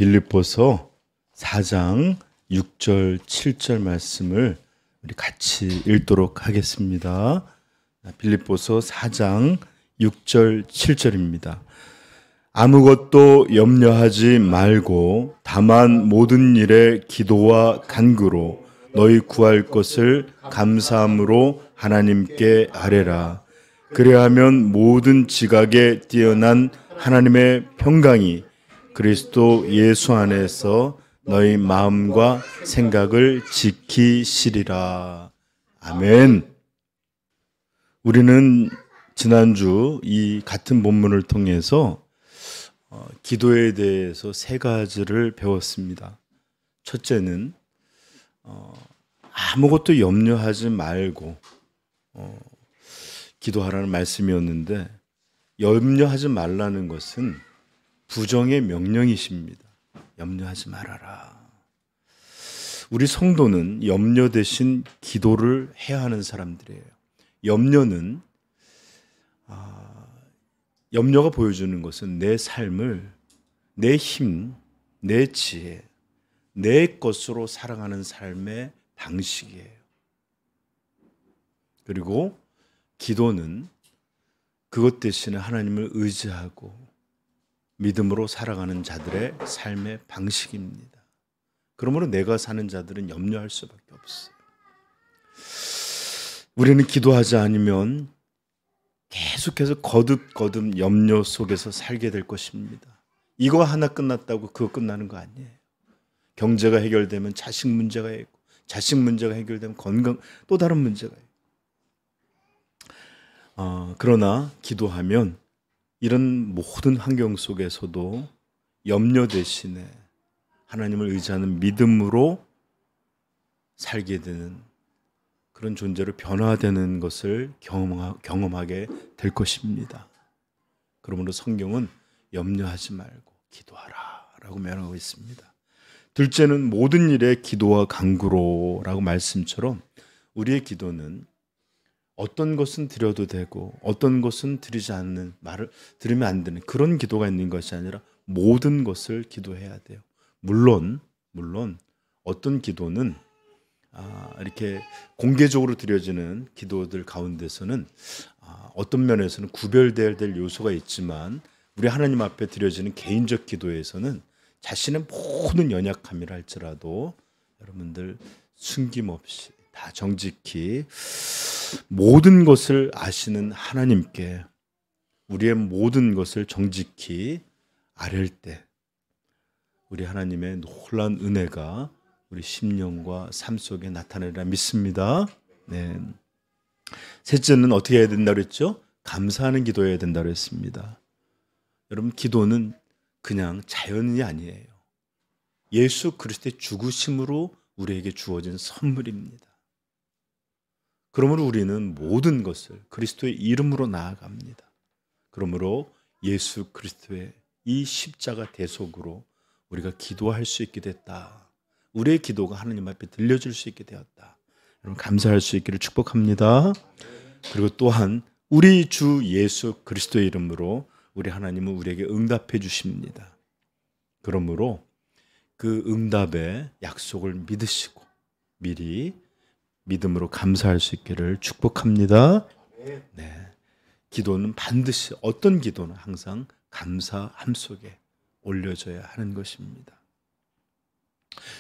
빌립보서 4장 6절 7절 말씀을 우리 같이 읽도록 하겠습니다. 빌립보서 4장 6절 7절입니다. 아무것도 염려하지 말고 다만 모든 일에 기도와 간구로 너희 구할 것을 감사함으로 하나님께 아뢰라. 그래야하면 모든 지각에 뛰어난 하나님의 평강이 그리스도 예수 안에서 너희 마음과 생각을 지키시리라. 아멘. 우리는 지난주 이 같은 본문을 통해서 기도에 대해서 세 가지를 배웠습니다. 첫째는 아무것도 염려하지 말고 기도하라는 말씀이었는데, 염려하지 말라는 것은 부정의 명령이십니다. 염려하지 말아라. 우리 성도는 염려 대신 기도를 해야 하는 사람들이에요. 염려는 염려가 보여주는 것은 내 삶을 내 힘, 내 지혜, 내 것으로 살아가는 삶의 방식이에요. 그리고 기도는 그것 대신에 하나님을 의지하고 믿음으로 살아가는 자들의 삶의 방식입니다. 그러므로 내가 사는 자들은 염려할 수밖에 없어요. 우리는 기도하지 않으면 계속해서 거듭거듭 염려 속에서 살게 될 것입니다. 이거 하나 끝났다고 그거 끝나는 거 아니에요. 경제가 해결되면 자식 문제가 있고, 자식 문제가 해결되면 건강, 또 다른 문제가 있고. 그러나 기도하면 이런 모든 환경 속에서도 염려 대신에 하나님을 의지하는 믿음으로 살게 되는 그런 존재로 변화되는 것을 경험하게 될 것입니다. 그러므로 성경은 염려하지 말고 기도하라 라고 명하고 있습니다. 둘째는 모든 일에 기도와 간구로 라고 말씀처럼 우리의 기도는 어떤 것은 드려도 되고 어떤 것은 드리지 않는, 말을 들으면 안 되는 그런 기도가 있는 것이 아니라 모든 것을 기도해야 돼요. 물론 어떤 기도는 이렇게 공개적으로 드려지는 기도들 가운데서는 어떤 면에서는 구별되어야 될 요소가 있지만, 우리 하나님 앞에 드려지는 개인적 기도에서는 자신의 모든 연약함이라 할지라도 여러분들 숨김없이 다 정직히 모든 것을 아시는 하나님께 우리의 모든 것을 정직히 아뢰을 때 우리 하나님의 놀라운 은혜가 우리 심령과 삶 속에 나타내리라 믿습니다. 네. 셋째는 어떻게 해야 된다고 했죠? 감사하는 기도해야 된다고 했습니다. 여러분, 기도는 그냥 자연이 아니에요. 예수 그리스도의 죽으심으로 우리에게 주어진 선물입니다. 그러므로 우리는 모든 것을 그리스도의 이름으로 나아갑니다. 그러므로 예수 그리스도의 이 십자가 대속으로 우리가 기도할 수 있게 됐다. 우리의 기도가 하나님 앞에 들려줄 수 있게 되었다. 여러분, 감사할 수 있기를 축복합니다. 그리고 또한 우리 주 예수 그리스도의 이름으로 우리 하나님은 우리에게 응답해 주십니다. 그러므로 그 응답의 약속을 믿으시고 미리 믿음으로 감사할 수 있기를 축복합니다. 네. 기도는 반드시, 어떤 기도는 항상 감사함 속에 올려져야 하는 것입니다.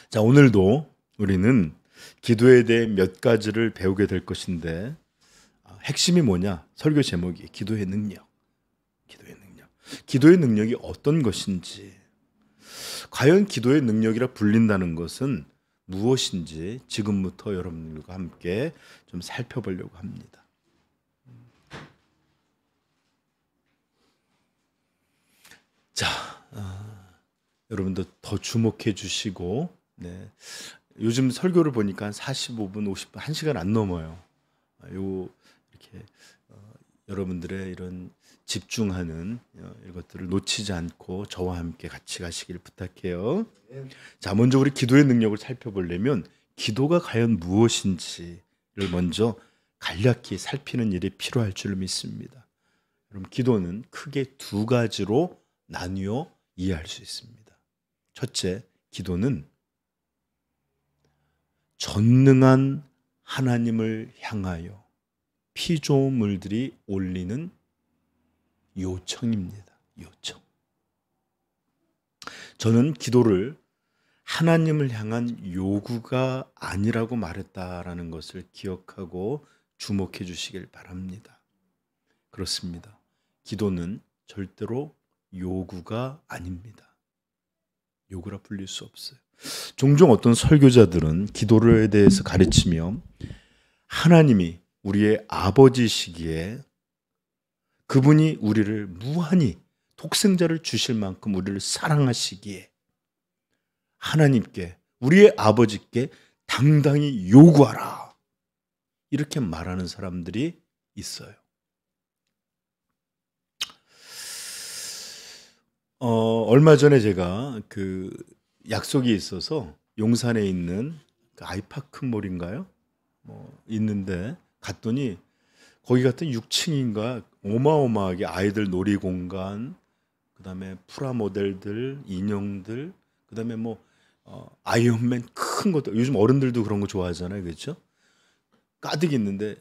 자, 오늘도 우리는 기도에 대해 몇 가지를 배우게 될 것인데, 핵심이 뭐냐? 설교 제목이 기도의 능력. 기도의 능력이 어떤 것인지, 과연 기도의 능력이라 불린다는 것은 무엇인지 지금부터 여러분들과 함께 좀 살펴보려고 합니다. 자, 여러분도 더 주목해 주시고, 네. 요즘 설교를 보니까 45분, 50분, 1시간 안 넘어요. 이렇게 여러분들의 이런 집중하는 이것들을 놓치지 않고 저와 함께 같이 가시길 부탁해요. 자, 먼저 우리 기도의 능력을 살펴보려면 기도가 과연 무엇인지를 먼저 간략히 살피는 일이 필요할 줄 믿습니다. 여러분, 기도는 크게 두 가지로 나뉘어 이해할 수 있습니다. 첫째, 기도는 전능한 하나님을 향하여 피조물들이 올리는 요청입니다. 요청. 저는 기도를 하나님을 향한 요구가 아니라고 말했다라는 것을 기억하고 주목해 주시길 바랍니다. 그렇습니다. 기도는 절대로 요구가 아닙니다. 요구라 불릴 수 없어요. 종종 어떤 설교자들은 기도에 대해서 가르치며 하나님이 우리의 아버지시기에 그분이 우리를 무한히 독생자를 주실 만큼 우리를 사랑하시기에 하나님께, 우리의 아버지께 당당히 요구하라, 이렇게 말하는 사람들이 있어요. 얼마 전에 제가 그 약속이 있어서 용산에 있는 그 아이파크몰인가요? 있는데 갔더니 거기 갔더니 6층인가 어마어마하게 아이들 놀이공간, 그다음에 프라모델들, 인형들, 그다음에 아이언맨 큰 것도, 요즘 어른들도 그런 거 좋아하잖아요, 그렇죠? 가득 있는데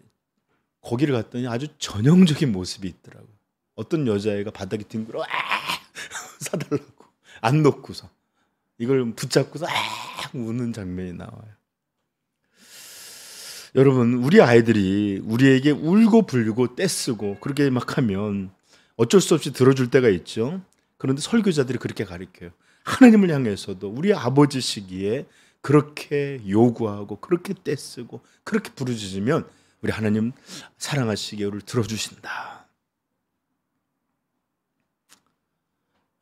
거기를 갔더니 아주 전형적인 모습이 있더라고요. 어떤 여자애가 바닥에 뒹굴어 사달라고 안 놓고서 이걸 붙잡고서 우는 장면이 나와요. 여러분, 우리 아이들이 우리에게 울고 불고 떼쓰고 그렇게 막 하면 어쩔 수 없이 들어줄 때가 있죠. 그런데 설교자들이 그렇게 가르쳐요. 하나님을 향해서도 우리 아버지시기에 그렇게 요구하고 그렇게 떼쓰고 그렇게 부르짖으면 우리 하나님 사랑하시기에 우리를 들어주신다.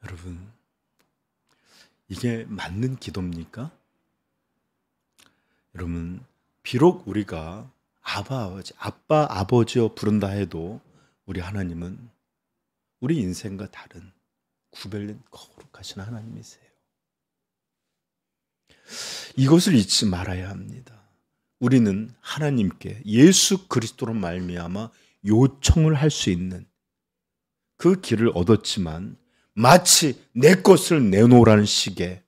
여러분, 이게 맞는 기도입니까? 여러분, 비록 우리가 아빠, 아버지여 부른다 해도 우리 하나님은 우리 인생과 다른 구별된 거룩하신 하나님이세요. 이것을 잊지 말아야 합니다. 우리는 하나님께 예수 그리스도로 말미암아 요청을 할 수 있는 그 길을 얻었지만 마치 내 것을 내놓으라는 식의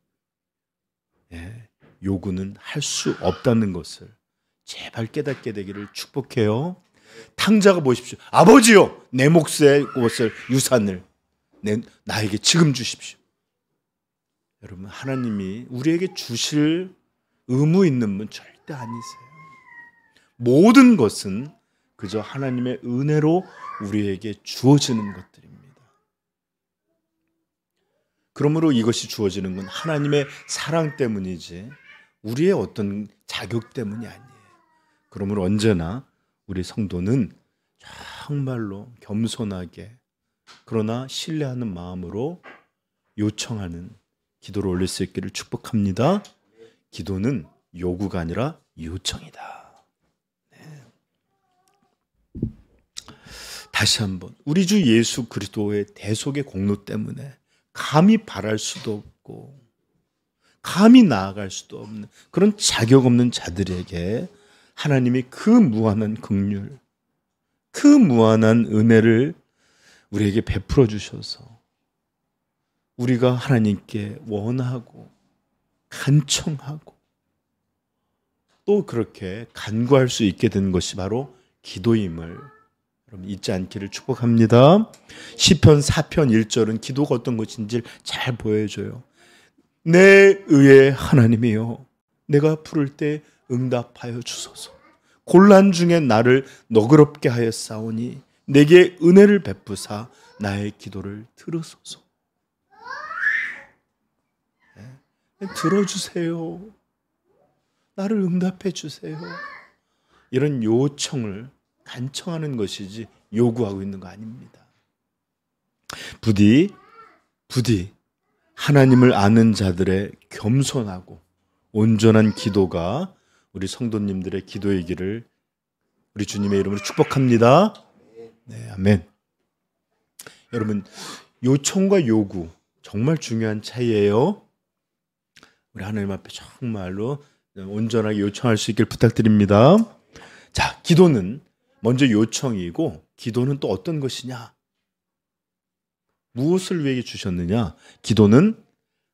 요구는 할 수 없다는 것을 제발 깨닫게 되기를 축복해요. 탕자가 보십시오. 아버지요, 내 몫의 것을, 유산을 나에게 지금 주십시오. 여러분, 하나님이 우리에게 주실 의무 있는 분 절대 아니세요. 모든 것은 그저 하나님의 은혜로 우리에게 주어지는 것들입니다. 그러므로 이것이 주어지는 건 하나님의 사랑 때문이지 우리의 어떤 자격 때문이 아니에요. 그러므로 언제나 우리 성도는 정말로 겸손하게 그러나 신뢰하는 마음으로 요청하는 기도를 올릴 수 있기를 축복합니다. 기도는 요구가 아니라 요청이다. 네. 다시 한번, 우리 주 예수 그리스도의 대속의 공로 때문에 감히 바랄 수도 없고 감히 나아갈 수도 없는 그런 자격 없는 자들에게 하나님이 그 무한한 긍휼, 그 무한한 은혜를 우리에게 베풀어 주셔서 우리가 하나님께 원하고 간청하고 또 그렇게 간구할 수 있게 된 것이 바로 기도임을 여러분 잊지 않기를 축복합니다. 시편 4편 1절은 기도가 어떤 것인지 잘 보여줘요. 내 의의 하나님이여, 내가 부를 때 응답하여 주소서. 곤란 중에 나를 너그럽게 하였사오니 내게 은혜를 베푸사 나의 기도를 들으소서. 들어주세요. 나를 응답해 주세요. 이런 요청을 간청하는 것이지 요구하고 있는 거 아닙니다. 부디 하나님을 아는 자들의 겸손하고 온전한 기도가 우리 성도님들의 기도이기를 우리 주님의 이름으로 축복합니다. 네, 아멘. 여러분, 요청과 요구 정말 중요한 차이예요. 우리 하나님 앞에 정말로 온전하게 요청할 수 있길 부탁드립니다. 자, 기도는 먼저 요청이고 기도는 또 어떤 것이냐? 무엇을 위해 주셨느냐? 기도는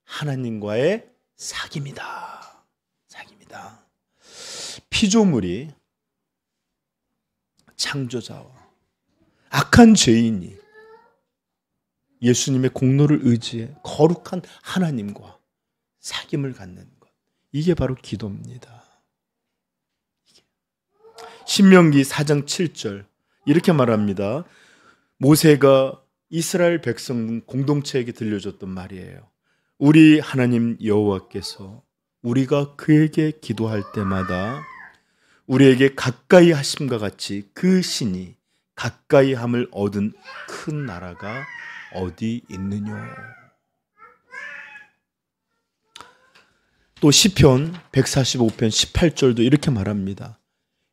하나님과의 사귐이다. 사귐이다. 피조물이 창조자와 악한 죄인이 예수님의 공로를 의지해 거룩한 하나님과 사귐을 갖는 것. 이게 바로 기도입니다. 신명기 4장 7절 이렇게 말합니다. 모세가 이스라엘 백성 공동체에게 들려줬던 말이에요. 우리 하나님 여호와께서 우리가 그에게 기도할 때마다 우리에게 가까이 하심과 같이 그 신이 가까이 함을 얻은 큰 나라가 어디 있느냐. 또 시편 145편 18절도 이렇게 말합니다.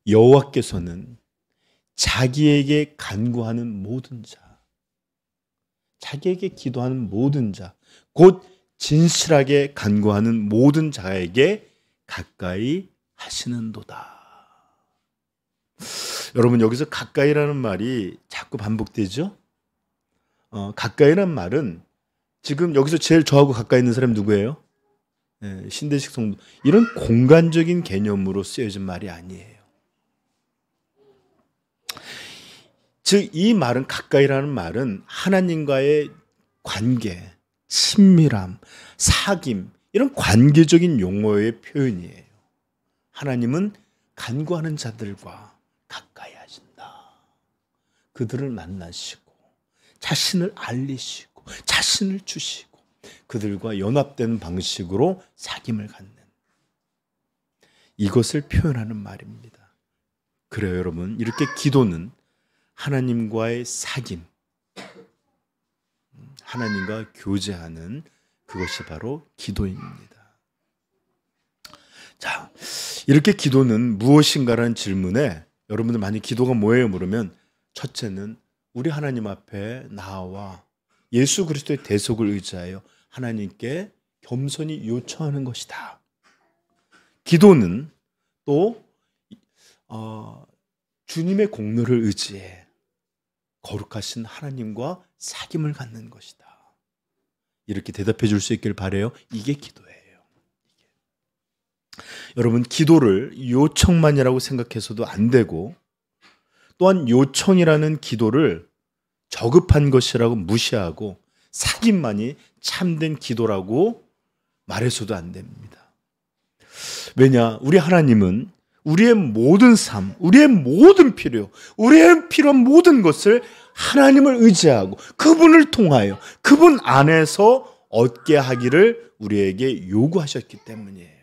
여호와께서는 자기에게 간구하는 모든 자, 자기에게 기도하는 모든 자, 곧 진실하게 간구하는 모든 자에게 가까이 하시는도다. 여러분, 여기서 가까이라는 말이 자꾸 반복되죠? 가까이라는 말은 지금 여기서 제일 저하고 가까이 있는 사람이 누구예요? 신대식 성도. 이런 공간적인 개념으로 쓰여진 말이 아니에요. 즉, 이 말은, 가까이라는 말은 하나님과의 관계, 친밀함, 사귐, 이런 관계적인 용어의 표현이에요. 하나님은 간구하는 자들과 가까이 하신다. 그들을 만나시고 자신을 알리시고 자신을 주시고 그들과 연합된 방식으로 사귐을 갖는, 이것을 표현하는 말입니다. 그래요, 여러분. 이렇게 기도는 하나님과의 사귐, 하나님과 교제하는 그것이 바로 기도입니다. 자, 이렇게 기도는 무엇인가라는 질문에 여러분들 많이 기도가 뭐예요? 물으면 첫째는 우리 하나님 앞에 나와 예수 그리스도의 대속을 의지하여 하나님께 겸손히 요청하는 것이다. 기도는 또 주님의 공로를 의지해 거룩하신 하나님과 사귐을 갖는 것이다. 이렇게 대답해 줄 수 있길 바라요. 이게 기도예요. 여러분, 기도를 요청만이라고 생각해서도 안 되고, 또한 요청이라는 기도를 저급한 것이라고 무시하고 사귐만이 참된 기도라고 말해서도 안 됩니다. 왜냐? 우리 하나님은 우리의 모든 삶, 우리의 모든 필요, 우리의 필요한 모든 것을 하나님을 의지하고 그분을 통하여 그분 안에서 얻게 하기를 우리에게 요구하셨기 때문이에요.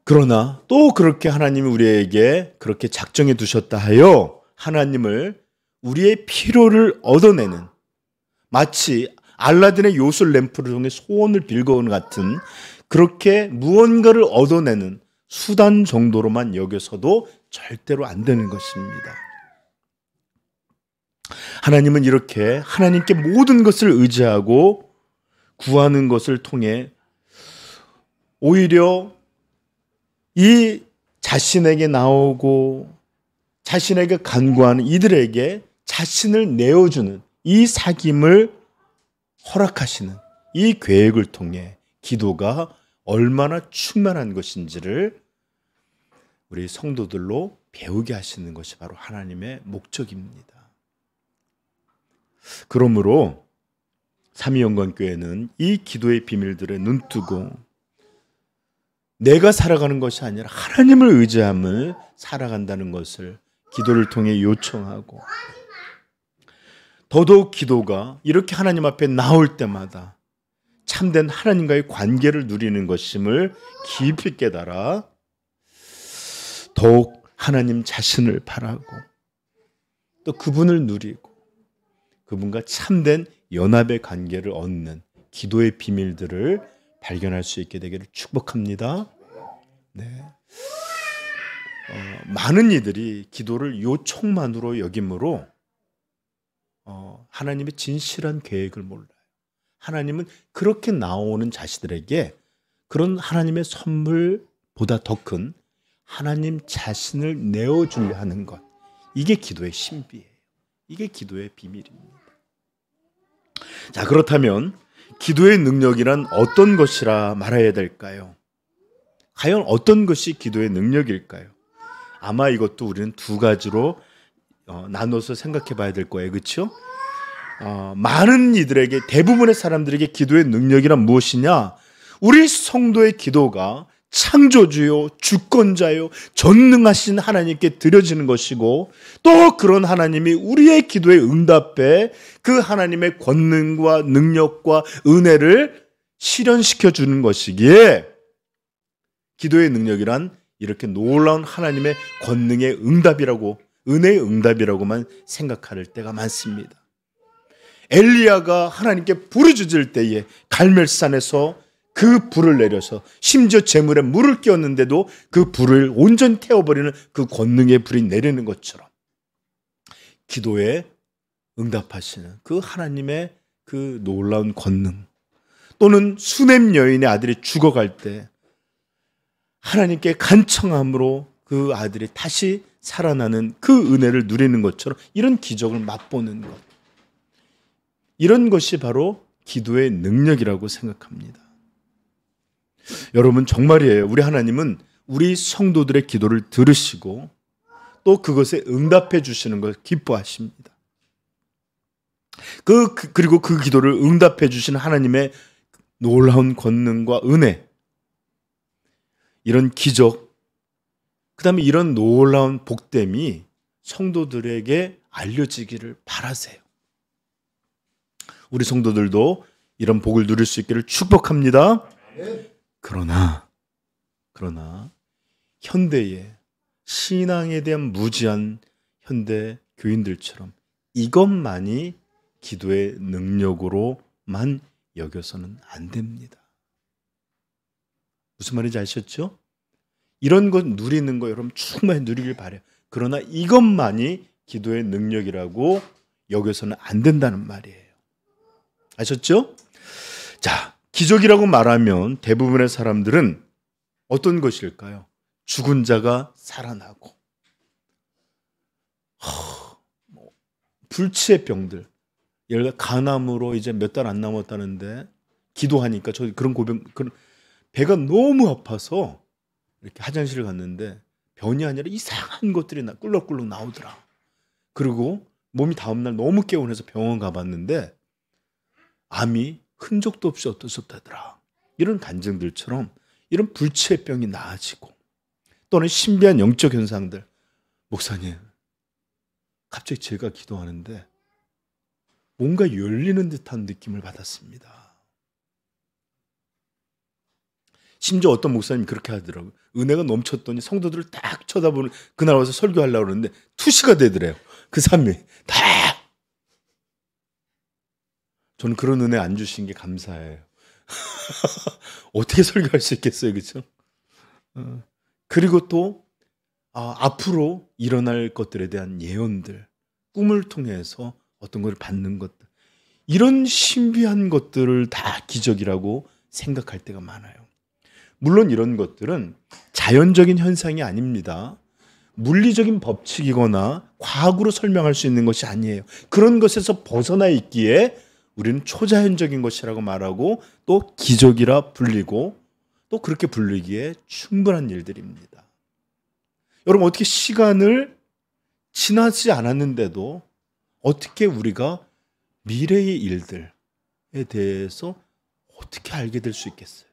그러나 또 그렇게 하나님이 우리에게 그렇게 작정해 두셨다 하여 하나님을 우리의 필요를 얻어내는, 마치 알라딘의 요술 램프를 통해 소원을 빌거는 같은 그렇게 무언가를 얻어내는 수단 정도로만 여겨서도 절대로 안 되는 것입니다. 하나님은 이렇게 하나님께 모든 것을 의지하고 구하는 것을 통해 오히려 이 자신에게 나오고 자신에게 간구하는 이들에게 자신을 내어주는 이 사귐을 허락하시는 이 계획을 통해 기도가 얼마나 충만한 것인지를 우리 성도들로 배우게 하시는 것이 바로 하나님의 목적입니다. 그러므로 삼위영광교회는 이 기도의 비밀들에 눈뜨고 내가 살아가는 것이 아니라 하나님을 의지함을 살아간다는 것을 기도를 통해 요청하고, 더더욱 기도가 이렇게 하나님 앞에 나올 때마다 참된 하나님과의 관계를 누리는 것임을 깊이 깨달아 더욱 하나님 자신을 바라고 또 그분을 누리고 그분과 참된 연합의 관계를 얻는 기도의 비밀들을 발견할 수 있게 되기를 축복합니다. 네. 많은 이들이 기도를 요청만으로 여김으로 하나님의 진실한 계획을 몰라요. 하나님은 그렇게 나오는 자신들에게 그런 하나님의 선물보다 더 큰 하나님 자신을 내어주려 하는 것, 이게 기도의 신비예요. 이게 기도의 비밀입니다. 자, 그렇다면 기도의 능력이란 어떤 것이라 말해야 될까요? 과연 어떤 것이 기도의 능력일까요? 아마 이것도 우리는 두 가지로 나눠서 생각해 봐야 될 거예요. 그렇죠? 많은 이들에게, 대부분의 사람들에게 기도의 능력이란 무엇이냐? 우리 성도의 기도가 창조주요, 주권자요, 전능하신 하나님께 드려지는 것이고, 또 그런 하나님이 우리의 기도에 응답해 그 하나님의 권능과 능력과 은혜를 실현시켜 주는 것이기에, 기도의 능력이란 이렇게 놀라운 하나님의 권능의 응답이라고, 은혜의 응답이라고만 생각할 때가 많습니다. 엘리야가 하나님께 부르짖을 때에 갈멜산에서 그 불을 내려서 심지어 재물에 물을 끼웠는데도 그 불을 온전히 태워버리는 그 권능의 불이 내리는 것처럼, 기도에 응답하시는 그 하나님의 그 놀라운 권능, 또는 수넴 여인의 아들이 죽어갈 때 하나님께 간청함으로 그 아들이 다시 살아나는 그 은혜를 누리는 것처럼, 이런 기적을 맛보는 것, 이런 것이 바로 기도의 능력이라고 생각합니다. 여러분, 정말이에요. 우리 하나님은 우리 성도들의 기도를 들으시고 또 그것에 응답해 주시는 걸 기뻐하십니다. 그리고 그 기도를 응답해 주시는 하나님의 놀라운 권능과 은혜, 이런 기적, 그 다음에 이런 놀라운 복됨이 성도들에게 알려지기를 바라세요. 우리 성도들도 이런 복을 누릴 수 있기를 축복합니다. 그러나 현대의 신앙에 대한 무지한 현대 교인들처럼 이것만이 기도의 능력으로만 여겨서는 안 됩니다. 무슨 말인지 아셨죠? 이런 것 누리는 거 여러분 충분히 누리길 바라요. 그러나 이것만이 기도의 능력이라고 여겨서는 안 된다는 말이에요. 아셨죠? 자, 기적이라고 말하면 대부분의 사람들은 어떤 것일까요? 죽은 자가 살아나고, 불치의 병들, 예를 들어 간암으로 이제 몇 달 안 남았다는데 기도하니까, 저 그런 배가 너무 아파서 이렇게 화장실을 갔는데 변이 아니라 이상한 것들이 꿀럭꿀럭 나오더라. 그리고 몸이 다음날 너무 개운해서 병원 가봤는데 암이 흔적도 없이 어떠셨다더라. 이런 간증들처럼 이런 불치의 병이 나아지고, 또는 신비한 영적 현상들, 목사님 갑자기 제가 기도하는데 뭔가 열리는 듯한 느낌을 받았습니다. 심지어 어떤 목사님이 그렇게 하더라고요. 은혜가 넘쳤더니 성도들을 딱 쳐다보는, 그날 와서 설교하려고 그러는데 투시가 되더래요. 그 삶이 다. 저는 그런 은혜 안 주신 게 감사해요. 어떻게 설교할 수 있겠어요, 그렇죠? 그리고 또 앞으로 일어날 것들에 대한 예언들, 꿈을 통해서 어떤 걸 받는 것들, 이런 신비한 것들을 다 기적이라고 생각할 때가 많아요. 물론 이런 것들은 자연적인 현상이 아닙니다. 물리적인 법칙이거나 과학으로 설명할 수 있는 것이 아니에요. 그런 것에서 벗어나 있기에 우리는 초자연적인 것이라고 말하고, 또 기적이라 불리고, 또 그렇게 불리기에 충분한 일들입니다. 여러분, 어떻게 시간을 지나지 않았는데도 어떻게 우리가 미래의 일들에 대해서 어떻게 알게 될 수 있겠어요?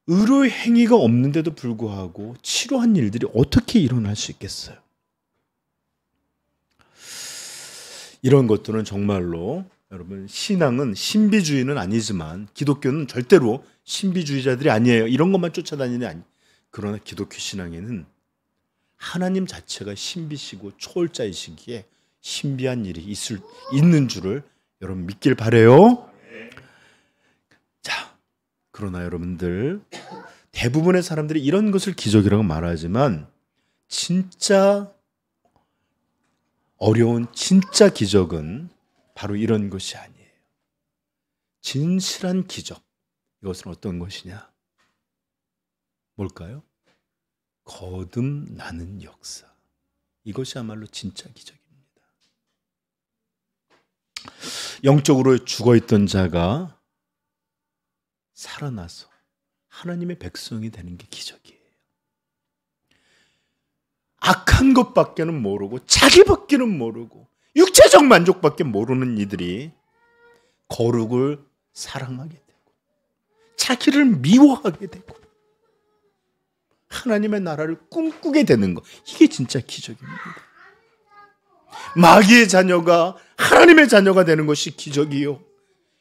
의료의 행위가 없는데도 불구하고 치료한 일들이 어떻게 일어날 수 있겠어요? 이런 것들은 정말로, 여러분, 신앙은 신비주의는 아니지만 기독교는 절대로 신비주의자들이 아니에요. 이런 것만 쫓아다니는 아니. 그러나 기독교 신앙에는 하나님 자체가 신비시고 초월자이시기에 신비한 일이 있는 줄을 여러분 믿길 바라요. 자, 그러나 여러분들, 대부분의 사람들이 이런 것을 기적이라고 말하지만 진짜 어려운 진짜 기적은 바로 이런 것이 아니에요. 진실한 기적, 이것은 어떤 것이냐? 뭘까요? 거듭나는 역사. 이것이야말로 진짜 기적입니다. 영적으로 죽어있던 자가 살아나서 하나님의 백성이 되는 게 기적이에요. 악한 것밖에는 모르고 자기밖에는 모르고 육체적 만족밖에 모르는 이들이 거룩을 사랑하게 되고 자기를 미워하게 되고 하나님의 나라를 꿈꾸게 되는 것, 이게 진짜 기적입니다. 마귀의 자녀가 하나님의 자녀가 되는 것이 기적이요,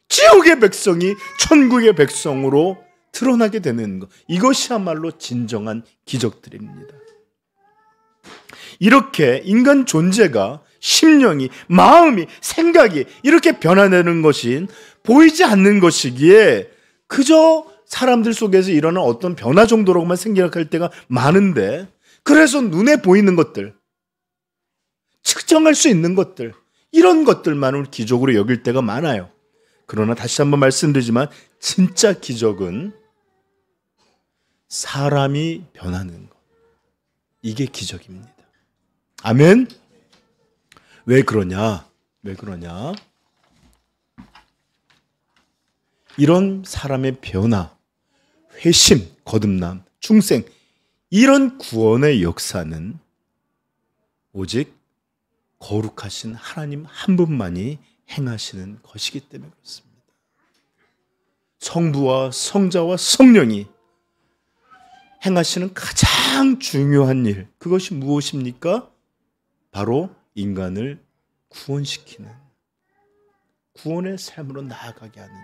지옥의 백성이 천국의 백성으로 드러나게 되는 것, 이것이야말로 진정한 기적들입니다. 이렇게 인간 존재가 심령이, 마음이, 생각이 이렇게 변화되는 것인 보이지 않는 것이기에 그저 사람들 속에서 일어나는 어떤 변화 정도로만 생각할 때가 많은데, 그래서 눈에 보이는 것들, 측정할 수 있는 것들, 이런 것들만을 기적으로 여길 때가 많아요. 그러나 다시 한번 말씀드리지만 진짜 기적은 사람이 변하는 것, 이게 기적입니다. 아멘. 왜 그러냐? 이런 사람의 변화, 회심, 거듭남, 중생, 이런 구원의 역사는 오직 거룩하신 하나님 한 분만이 행하시는 것이기 때문에 그렇습니다. 성부와 성자와 성령이 행하시는 가장 중요한 일, 그것이 무엇입니까? 바로 인간을 구원시키는, 구원의 삶으로 나아가게 하는 일.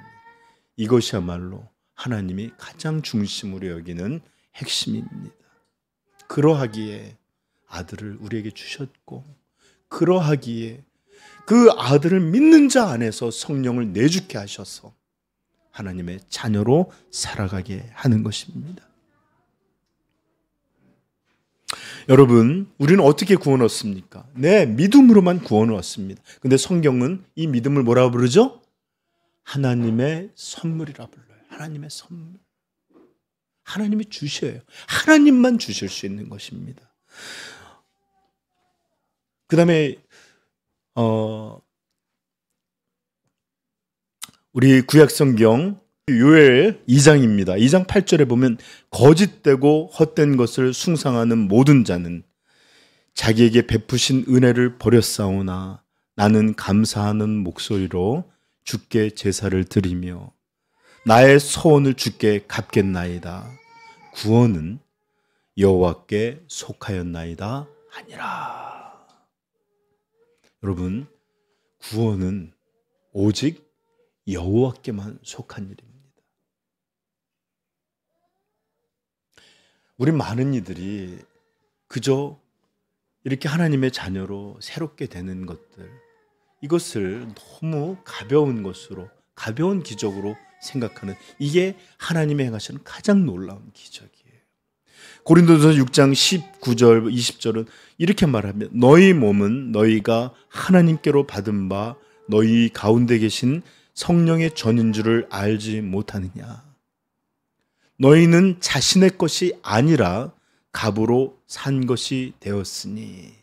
이것이야말로 하나님이 가장 중심으로 여기는 핵심입니다. 그러하기에 아들을 우리에게 주셨고, 그러하기에 그 아들을 믿는 자 안에서 성령을 내주게 하셔서 하나님의 자녀로 살아가게 하는 것입니다. 여러분, 우리는 어떻게 구원 얻습니까? 네, 믿음으로만 구원을 얻습니다. 근데 성경은 이 믿음을 뭐라고 부르죠? 하나님의 선물이라 불러요. 하나님의 선물. 하나님이 주셔요. 하나님만 주실 수 있는 것입니다. 그 다음에 우리 구약성경 요엘 2장입니다. 2장 8절에 보면 거짓되고 헛된 것을 숭상하는 모든 자는 자기에게 베푸신 은혜를 버렸사오나 나는 감사하는 목소리로 주께 제사를 드리며 나의 소원을 주께 갚겠나이다. 구원은 여호와께 속하였나이다 하니라. 여러분, 구원은 오직 여호와께만 속한 일입니다. 우리 많은 이들이 그저 이렇게 하나님의 자녀로 새롭게 되는 것들, 이것을 너무 가벼운 것으로, 가벼운 기적으로 생각하는, 이게 하나님의 행하시는 가장 놀라운 기적이에요. 고린도전서 6장 19절 20절은 이렇게 말하면 너희 몸은 너희가 하나님께로 받은 바 너희 가운데 계신 성령의 전인 줄을 알지 못하느냐. 너희는 자신의 것이 아니라 값으로 산 것이 되었으니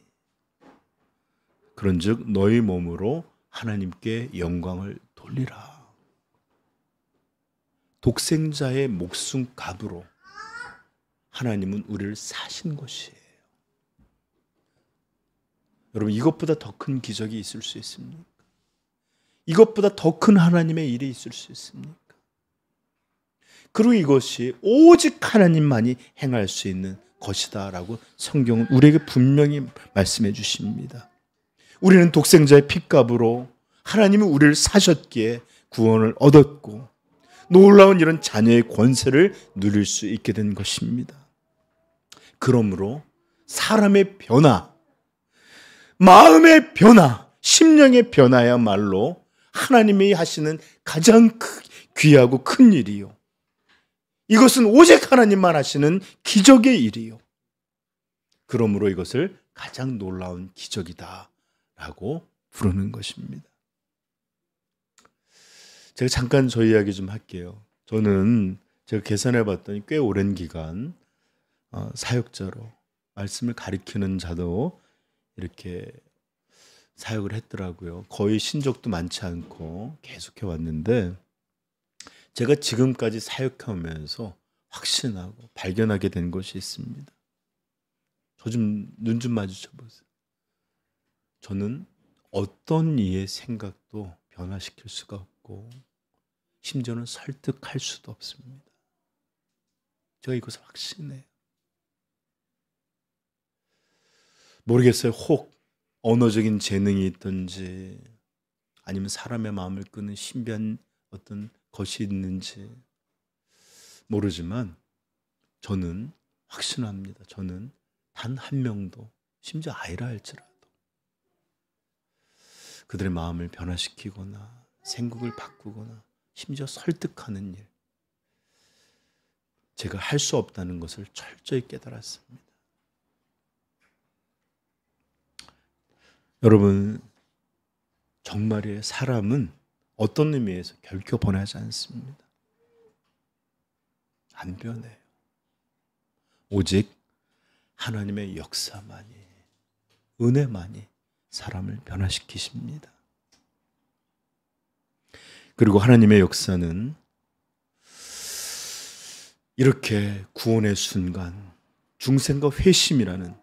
그런즉 너희 몸으로 하나님께 영광을 돌리라. 독생자의 목숨 값으로 하나님은 우리를 사신 것이에요. 여러분, 이것보다 더 큰 기적이 있을 수 있습니까? 이것보다 더 큰 하나님의 일이 있을 수 있습니까? 그리고 이것이 오직 하나님만이 행할 수 있는 것이다라고 성경은 우리에게 분명히 말씀해 주십니다. 우리는 독생자의 핏값으로 하나님이 우리를 사셨기에 구원을 얻었고 놀라운 이런 자녀의 권세를 누릴 수 있게 된 것입니다. 그러므로 사람의 변화, 마음의 변화, 심령의 변화야말로 하나님이 하시는 가장 귀하고 큰 일이요, 이것은 오직 하나님만 하시는 기적의 일이요, 그러므로 이것을 가장 놀라운 기적이다 라고 부르는 것입니다. 제가 잠깐 저 이야기 좀 할게요. 저는 제가 계산해 봤더니 꽤 오랜 기간 사역자로 말씀을 가르치는 자도 이렇게 사역을 했더라고요. 거의 신적도 많지 않고 계속해 왔는데 제가 지금까지 사역하면서 확신하고 발견하게 된 것이 있습니다. 저 좀 눈 좀 마주쳐 보세요. 저는 어떤 이의 생각도 변화시킬 수가 없고 심지어는 설득할 수도 없습니다. 제가 이것을 확신해요. 모르겠어요. 혹 언어적인 재능이 있든지 아니면 사람의 마음을 끄는 신비한 어떤 것이 있는지 모르지만 저는 확신합니다. 저는 단 한 명도, 심지어 아이라 할지라도 그들의 마음을 변화시키거나 생각을 바꾸거나 심지어 설득하는 일, 제가 할 수 없다는 것을 철저히 깨달았습니다. 여러분, 정말이에요. 사람은 어떤 의미에서 결코 변하지 않습니다. 안 변해요. 오직 하나님의 역사만이, 은혜만이 사람을 변화시키십니다. 그리고 하나님의 역사는 이렇게 구원의 순간, 중생과 회심이라는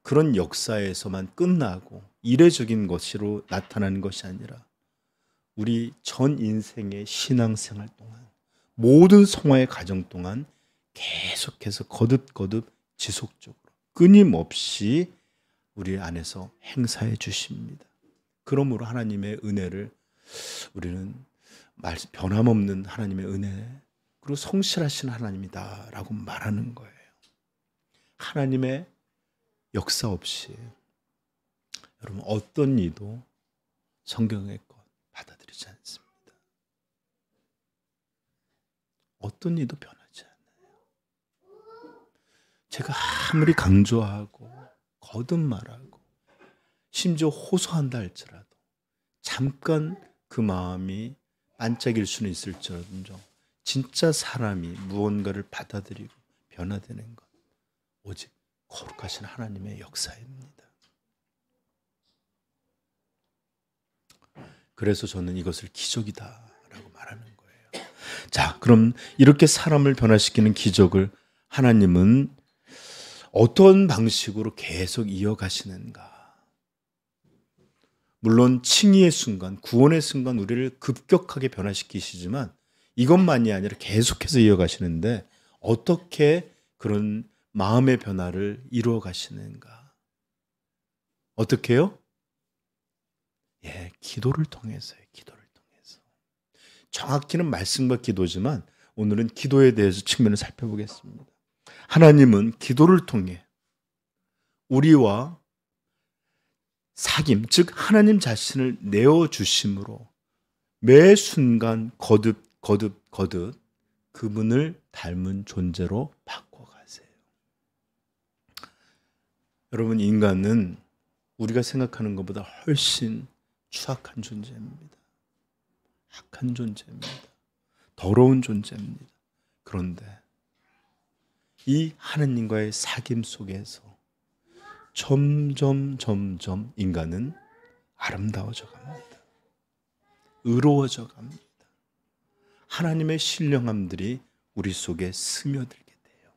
그런 역사에서만 끝나고 이례적인 것으로 나타나는 것이 아니라 우리 전 인생의 신앙생활 동안, 모든 성화의 과정 동안 계속해서 거듭거듭 지속적으로 끊임없이 우리 안에서 행사해 주십니다. 그러므로 하나님의 은혜를 우리는 변함없는 하나님의 은혜, 그리고 성실하신 하나님이다라고 말하는 거예요. 하나님의 역사 없이 여러분 어떤 이도 성경의 것 받아들이지 않습니다. 어떤 이도 변하지 않아요. 제가 아무리 강조하고 거듭말하고 심지어 호소한다 할지라도 잠깐 그 마음이 반짝일 수는 있을지언정 진짜 사람이 무언가를 받아들이고 변화되는 것 오직 거룩하신 하나님의 역사입니다. 그래서 저는 이것을 기적이다라고 말하는 거예요. 자, 그럼 이렇게 사람을 변화시키는 기적을 하나님은 어떤 방식으로 계속 이어가시는가? 물론 칭의의 순간, 구원의 순간 우리를 급격하게 변화시키시지만 이것만이 아니라 계속해서 이어가시는데 어떻게 그런 마음의 변화를 이루어 가시는가? 어떻게요? 기도를 통해서요. 기도를 통해서. 정확히는 말씀과 기도지만 오늘은 기도에 대해서 측면을 살펴보겠습니다. 하나님은 기도를 통해 우리와 사귐, 즉 하나님 자신을 내어주심으로 매 순간 거듭 그분을 닮은 존재로 바꿔가세요. 여러분, 인간은 우리가 생각하는 것보다 훨씬 추악한 존재입니다. 악한 존재입니다. 더러운 존재입니다. 그런데 이 하나님과의 사귐 속에서 점점 인간은 아름다워져 갑니다. 의로워져 갑니다. 하나님의 신령함들이 우리 속에 스며들게 돼요.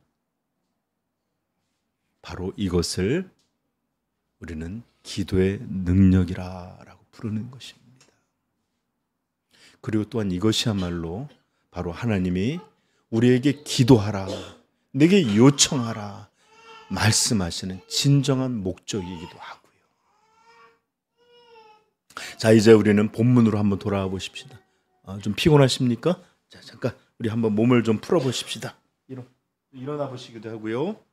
바로 이것을 우리는 기도의 능력이라고 부르는 것입니다. 그리고 또한 이것이야말로 바로 하나님이 우리에게 기도하라, 내게 요청하라 말씀하시는 진정한 목적이기도 하고요. 자, 이제 우리는 본문으로 한번 돌아와 보십시다. 좀 피곤하십니까? 자, 잠깐 우리 한번 몸을 좀 풀어 보십시다. 일어나 보시기도 하고요.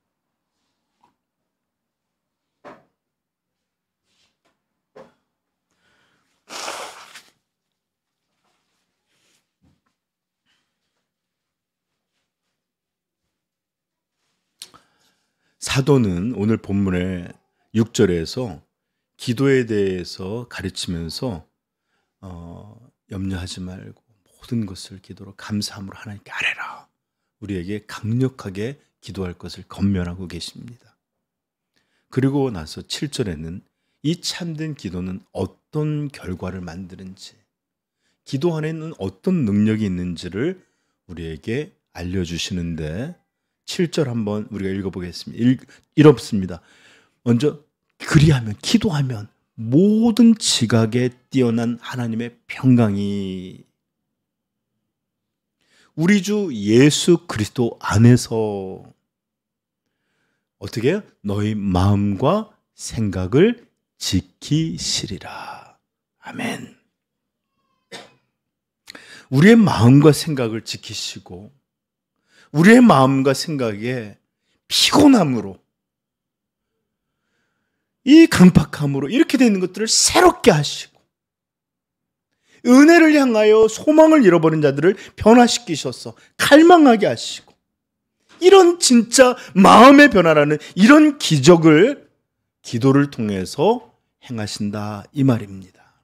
사도는 오늘 본문의 6절에서 기도에 대해서 가르치면서 염려하지 말고 모든 것을 기도로 감사함으로 하나님께 아뢰라. 우리에게 강력하게 기도할 것을 권면하고 계십니다. 그리고 나서 7절에는 이 참된 기도는 어떤 결과를 만드는지, 기도 안에는 어떤 능력이 있는지를 우리에게 알려주시는데 7절 한번 우리가 읽어보겠습니다. 이렇습니다. 먼저 그리하면, 기도하면 모든 지각에 뛰어난 하나님의 평강이 우리 주 예수 그리스도 안에서 어떻게 해요? 너희 마음과 생각을 지키시리라. 아멘. 우리의 마음과 생각을 지키시고 우리의 마음과 생각에 피곤함으로, 이 강팍함으로 이렇게 되는 것들을 새롭게 하시고 은혜를 향하여 소망을 잃어버린 자들을 변화시키셔서 갈망하게 하시고, 이런 진짜 마음의 변화라는 이런 기적을 기도를 통해서 행하신다 이 말입니다.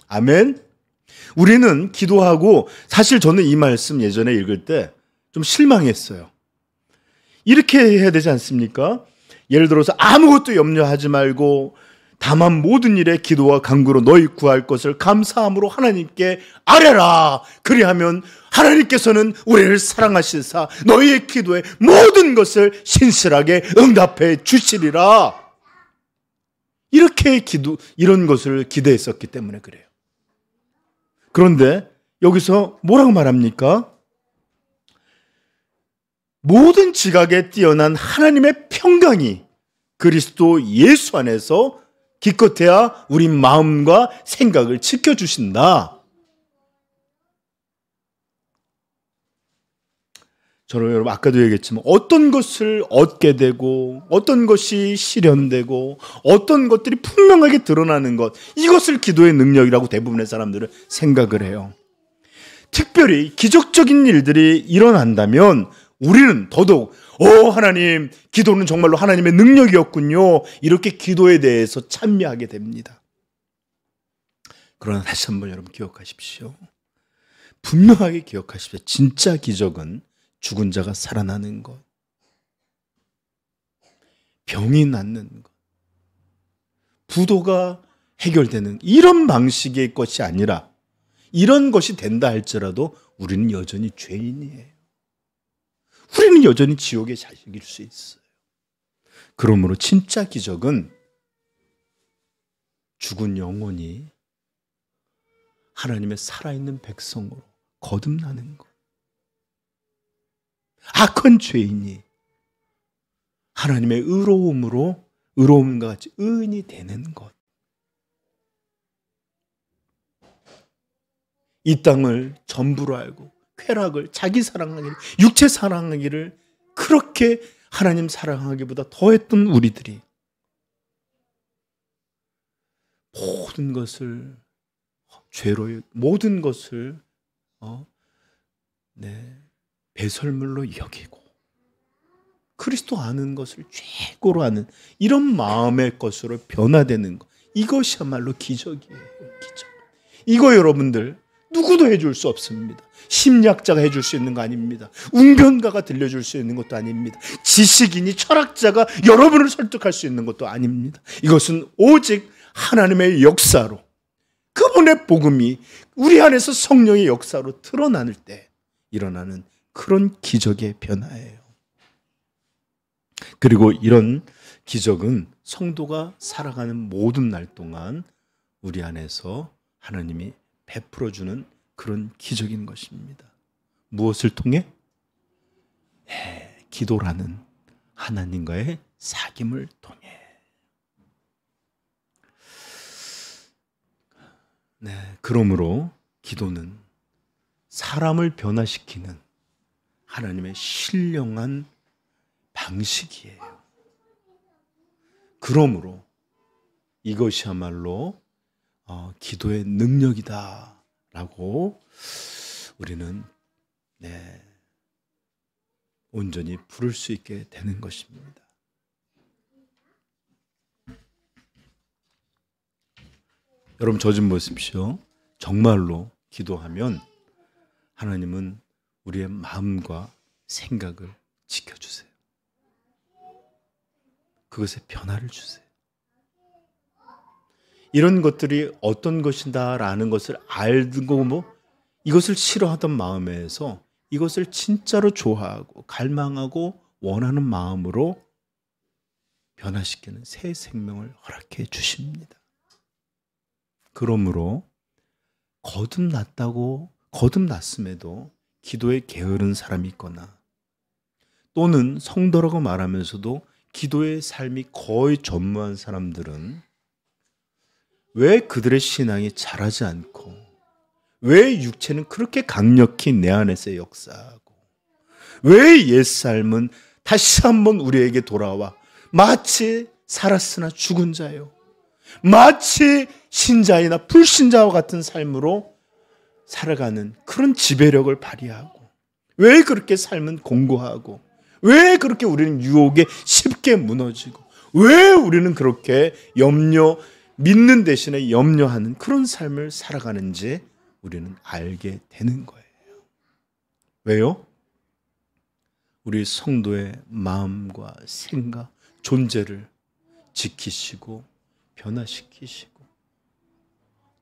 아멘. 우리는 기도하고, 사실 저는 이 말씀 예전에 읽을 때 좀 실망했어요. 이렇게 해야 되지 않습니까? 예를 들어서 아무것도 염려하지 말고 다만 모든 일에 기도와 간구로 너희 구할 것을 감사함으로 하나님께 아뢰라. 그리하면 하나님께서는 우리를 사랑하시사 너희의 기도에 모든 것을 신실하게 응답해 주시리라. 이렇게 이런 것을 기대했었기 때문에 그래요. 그런데 여기서 뭐라고 말합니까? 모든 지각에 뛰어난 하나님의 평강이 그리스도 예수 안에서 기껏해야 우리 마음과 생각을 지켜주신다. 저는 여러분 아까도 얘기했지만 어떤 것을 얻게 되고 어떤 것이 실현되고 어떤 것들이 분명하게 드러나는 것, 이것을 기도의 능력이라고 대부분의 사람들은 생각을 해요. 특별히 기적적인 일들이 일어난다면 우리는 더더욱 하나님, 기도는 정말로 하나님의 능력이었군요, 이렇게 기도에 대해서 찬미하게 됩니다. 그러나 다시 한번 여러분 기억하십시오. 분명하게 기억하십시오. 진짜 기적은 죽은 자가 살아나는 것, 병이 낫는 것, 부도가 해결되는 이런 방식의 것이 아니라, 이런 것이 된다 할지라도 우리는 여전히 죄인이에요. 우리는 여전히 지옥의 자식일 수 있어요. 그러므로 진짜 기적은 죽은 영혼이 하나님의 살아있는 백성으로 거듭나는 것, 악한 죄인이 하나님의 의로움과 같이 의인이 되는 것, 이 땅을 전부로 알고 쾌락을, 자기 사랑하기를, 육체 사랑하기를 그렇게 하나님 사랑하기보다 더했던 우리들이 모든 것을 죄로, 모든 것을 배설물로 여기고 그리스도 아는 것을 최고로 아는 이런 마음의 것으로 변화되는 것, 이것이야말로 기적이에요. 기적. 이거 여러분들 누구도 해줄 수 없습니다. 심리학자가 해줄 수 있는 거 아닙니다. 웅변가가 들려줄 수 있는 것도 아닙니다. 지식인이, 철학자가 여러분을 설득할 수 있는 것도 아닙니다. 이것은 오직 하나님의 역사로, 그분의 복음이 우리 안에서 성령의 역사로 드러날 때 일어나는 그런 기적의 변화예요. 그리고 이런 기적은 성도가 살아가는 모든 날 동안 우리 안에서 하나님이 베풀어주는 그런 기적인 것입니다. 무엇을 통해? 기도라는 하나님과의 사귐을 통해. 그러므로 기도는 사람을 변화시키는 하나님의 신령한 방식이에요. 그러므로 이것이야말로 기도의 능력이다라고 우리는 온전히 부를 수 있게 되는 것입니다. 여러분, 저 좀 보십시오. 정말로 기도하면 하나님은 우리의 마음과 생각을 지켜주세요. 그것에 변화를 주세요. 이런 것들이 어떤 것이다라는 것을 알고 이것을 싫어하던 마음에서 이것을 진짜로 좋아하고 갈망하고 원하는 마음으로 변화시키는 새 생명을 허락해 주십니다. 그러므로 거듭났음에도 기도에 게으른 사람이 있거나 또는 성도라고 말하면서도 기도의 삶이 거의 전무한 사람들은 왜 그들의 신앙이 자라지 않고 왜 육체는 그렇게 강력히 내 안에서 역사하고 왜 옛삶은 다시 한번 우리에게 돌아와 마치 살았으나 죽은 자요 마치 신자이나 불신자와 같은 삶으로 살아가는 그런 지배력을 발휘하고 왜 그렇게 삶은 공고하고 왜 그렇게 우리는 유혹에 쉽게 무너지고 왜 우리는 그렇게 믿는 대신에 염려하는 그런 삶을 살아가는지 우리는 알게 되는 거예요. 왜요? 우리 성도의 마음과 생각, 존재를 지키시고 변화시키시고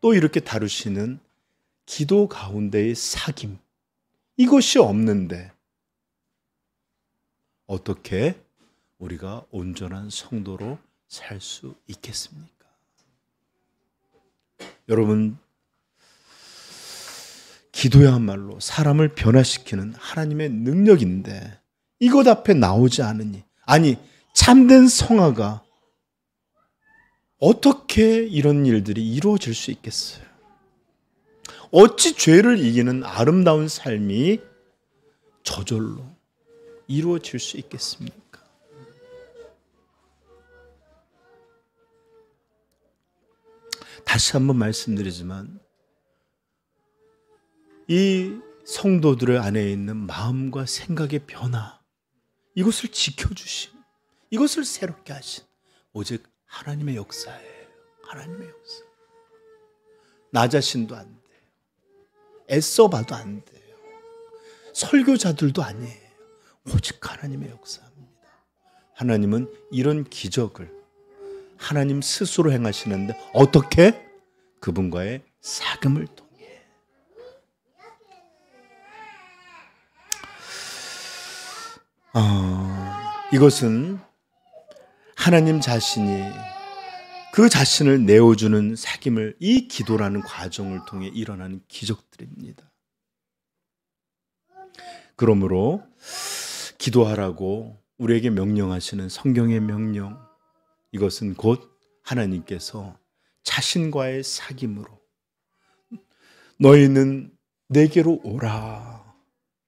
또 이렇게 다루시는 기도 가운데의 사귐, 이것이 없는데 어떻게 우리가 온전한 성도로 살 수 있겠습니까? 여러분, 기도야말로 사람을 변화시키는 하나님의 능력인데 이것 앞에 나오지 않으니, 아니 참된 성화가 어떻게 이런 일들이 이루어질 수 있겠어요? 어찌 죄를 이기는 아름다운 삶이 저절로 이루어질 수 있겠습니까? 다시 한번 말씀드리지만 이 성도들의 안에 있는 마음과 생각의 변화, 이것을 지켜주신, 이것을 새롭게 하신 오직 하나님의 역사예요. 하나님의 역사. 나 자신도 안 돼요. 애써봐도 안 돼요. 설교자들도 아니에요. 오직 하나님의 역사입니다. 하나님은 이런 기적을 하나님 스스로 행하시는데 어떻게? 그분과의 사귐을 통해. 이것은 하나님 자신이 그 자신을 내어주는 사귐을, 이 기도라는 과정을 통해 일어나는 기적들입니다. 그러므로 기도하라고 우리에게 명령하시는 성경의 명령, 이것은 곧 하나님께서 자신과의 사귐으로 너희는 내게로 오라,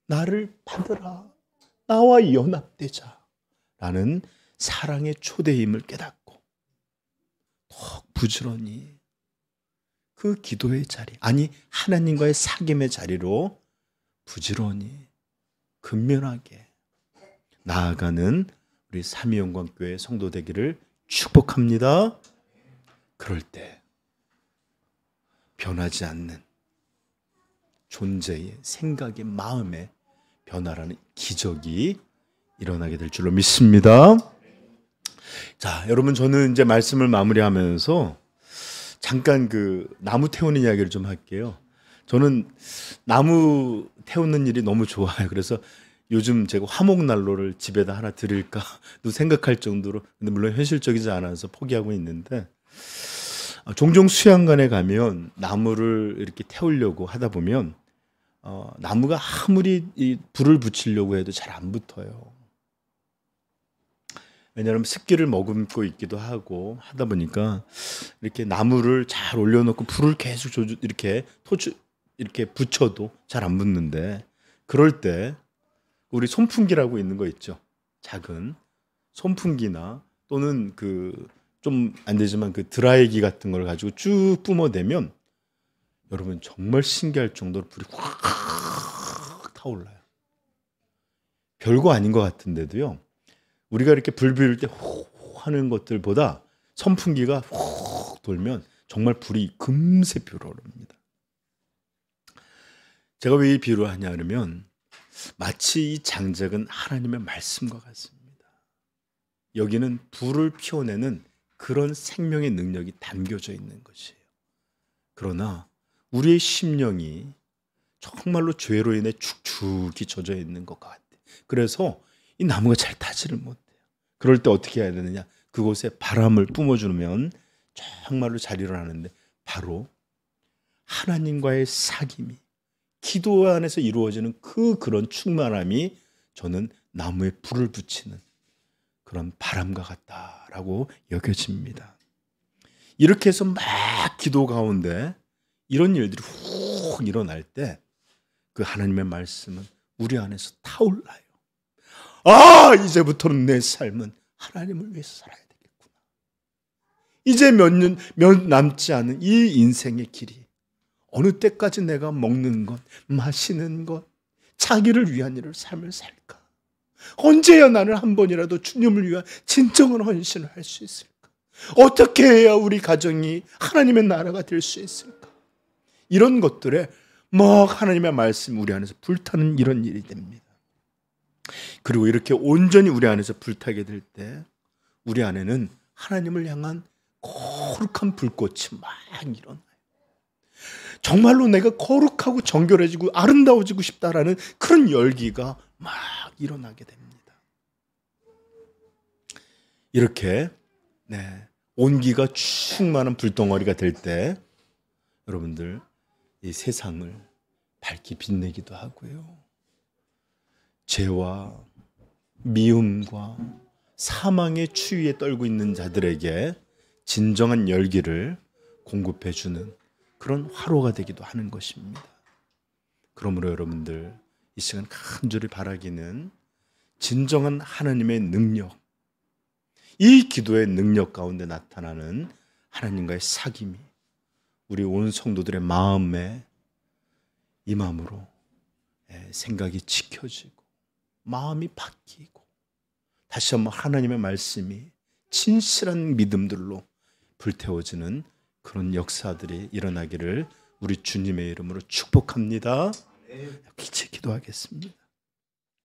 나를 받으라, 나와 연합되자 라는 사랑의 초대임을 깨닫고 더욱 부지런히 그 기도의 자리, 아니 하나님과의 사귐의 자리로 부지런히 근면하게 나아가는 우리 삼위영광교회 성도 되기를 축복합니다. 그럴 때 변하지 않는 존재의 생각의 마음의 변화라는 기적이 일어나게 될 줄로 믿습니다. 자, 여러분, 저는 이제 말씀을 마무리하면서 잠깐 그 나무 태우는 이야기를 좀 할게요. 저는 나무 태우는 일이 너무 좋아요. 그래서 요즘 제가 화목난로를 집에다 하나 드릴까도 생각할 정도로, 근데 물론 현실적이지 않아서 포기하고 있는데, 종종 수양관에 가면 나무를 이렇게 태우려고 하다 보면 나무가 아무리 이 불을 붙이려고 해도 잘 안 붙어요. 왜냐하면 습기를 머금고 있기도 하고 하다 보니까 이렇게 나무를 잘 올려놓고 불을 계속 이렇게 이렇게 붙여도 잘 안 붙는데, 그럴 때 우리 손풍기라고 있는 거 있죠. 작은 손풍기나 또는 그 좀 안 되지만 그 드라이기 같은 걸 가지고 쭉 뿜어대면 여러분 정말 신기할 정도로 불이 확 타올라요. 별거 아닌 것 같은데도요, 우리가 이렇게 불 비울 때 호 하는 것들보다 선풍기가 호 돌면 정말 불이 금세 피어오릅니다. 제가 왜 이 비유를 하냐 그러면 마치 이 장작은 하나님의 말씀과 같습니다. 여기는 불을 피워내는 그런 생명의 능력이 담겨져 있는 것이에요. 그러나 우리의 심령이 정말로 죄로 인해 축축이 젖어 있는 것 같아요. 그래서 이 나무가 잘 타지를 못해요. 그럴 때 어떻게 해야 되느냐? 그곳에 바람을 뿜어주면 정말로 잘 일어나는데, 바로 하나님과의 사귐이, 기도 안에서 이루어지는 그런 충만함이 저는 나무에 불을 붙이는 그런 바람과 같다라고 여겨집니다. 이렇게 해서 막 기도 가운데 이런 일들이 훅 일어날 때 그 하나님의 말씀은 우리 안에서 타올라요. 아, 이제부터는 내 삶은 하나님을 위해서 살아야 되겠구나. 이제 몇 남지 않은 이 인생의 길이, 어느 때까지 내가 먹는 것, 마시는 것, 자기를 위한 일을 삶을 살까? 언제야 나는 한 번이라도 주님을 위한 진정한 헌신을 할 수 있을까? 어떻게 해야 우리 가정이 하나님의 나라가 될 수 있을까? 이런 것들에 막 하나님의 말씀 우리 안에서 불타는 이런 일이 됩니다. 그리고 이렇게 온전히 우리 안에서 불타게 될 때 우리 안에는 하나님을 향한 거룩한 불꽃이 막 일어나요. 정말로 내가 거룩하고 정결해지고 아름다워지고 싶다라는 그런 열기가 막 일어나게 됩니다. 이렇게 온기가 충만한 불덩어리가 될 때 여러분들, 이 세상을 밝게 빛내기도 하고요, 죄와 미움과 사망의 추위에 떨고 있는 자들에게 진정한 열기를 공급해주는 그런 화로가 되기도 하는 것입니다. 그러므로 여러분들, 이 시간 간절히 바라기는 진정한 하나님의 능력, 이 기도의 능력 가운데 나타나는 하나님과의 사귐이 우리 온 성도들의 마음에 임함으로 생각이 지켜지고 마음이 바뀌고 다시 한번 하나님의 말씀이 진실한 믿음들로 불태워지는 그런 역사들이 일어나기를 우리 주님의 이름으로 축복합니다. 기도하겠습니다.